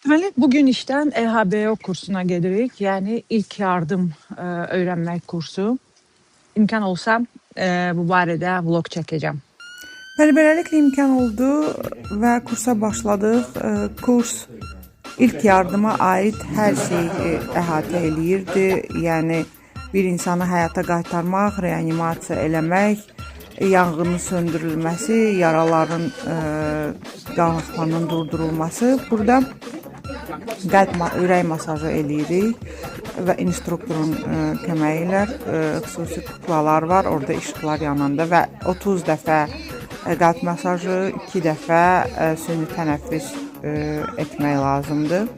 Deməli, bugün işdən EHBO kursuna gedirik. Yəni ilk yardım öyrənmək kursu. İmkan olsa bu barədə vlog çəkəcəm. Bəli, beləliklə imkan oldu və kursa başladıq. Kurs ilk yardıma aid hər şeyi əhatə eləyirdi. Yəni bir insanı həyata qaytarmaq, reanimasiya eləmək, yanğının söndürülməsi, yaraların qanaxmanın durdurulması. Burada ürək masajı eləyirik və instruktorun köməyi ilə xüsusi kuklalar var. Orada işıqlar yananda və 30 dəfə qəlb masajı, 2 dəfə süni tənəffüs etmək lazımdır.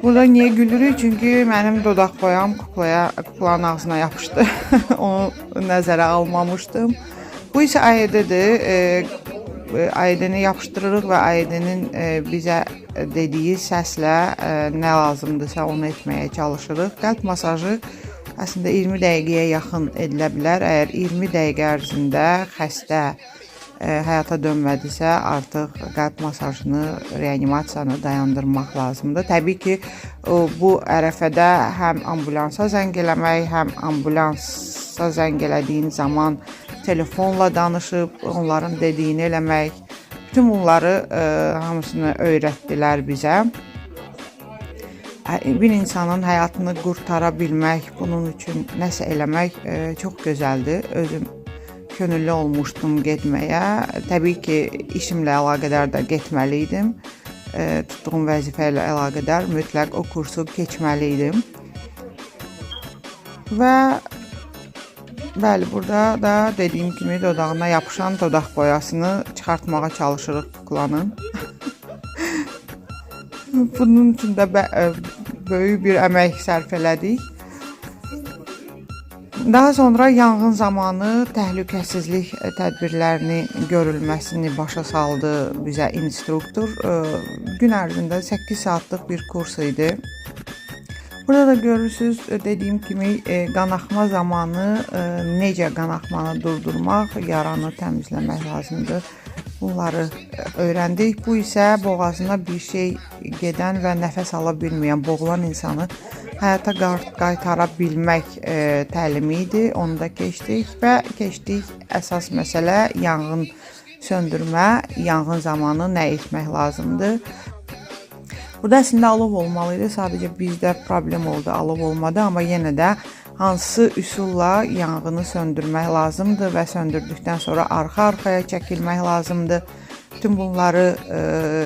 Burada niyə gülürük? Çünki mənim dodaq boyam kuklanın ağzına yapışdı. Onu nəzərə almamışdım. Bu isə AED-dir. AED-ni yapışdırırıq və AED-nin bizə dediyi səslə nə lazımdırsa onu etməyə çalışırıq. Qəlb masajı əslində 20 dəqiqəyə yaxın edilə bilər. Əgər 20 dəqiqə ərzində xəstə həyata dönmədisə, artıq qəlb masajını, reanimasiyanı dayandırmaq lazımdır. Təbii ki, bu ərəfədə həm ambulansa zəng eləmək, həm ambulansa zəng elədiyin zaman telefonla danışıb, onların dediyini eləmək, bütün bunları hamısını öyrətdilər bizə. Bir insanın həyatını qurtara bilmək, bunun üçün nəsə eləmək çox gözəldir. Özüm könüllü olmuşdum getməyə. Təbii ki, işimlə əlaqədar da getməliydim. Tutduğum vəzifə ilə əlaqədar mütləq o kursu keçməliydim. Və bəli, burada da dediyim kimi dodağına yapışan dodaq boyasını çıxartmağa çalışırıq kuklanın. Bunun üçün də böyük bir əmək sərf elədik. Daha sonra yanğın zamanı təhlükəsizlik tədbirlərini görülməsini başa saldı bizə instruktor. Gün ərzində 8 saatlıq bir kurs idi. Burada da görürsünüz, dediyim kimi qanaxma zamanı necə qanaxmanı durdurmaq, yaranı təmizləmək lazımdır. Bunları öyrəndik. Bu isə boğazına bir şey gedən və nəfəs ala bilməyən, boğulan insanı həyata qaytara bilmək təlimi idi. Onu da keçdik və əsas məsələ yanğın söndürmə, yanğın zamanı nə etmək lazımdır. Burada əslində alov olmalıydı, sadəcə bizdə problem oldu, alov olmadı, amma yenə də hansı üsulla yanğını söndürmək lazımdır və söndürdükdən sonra arxa-arxaya çəkilmək lazımdır. Bütün bunları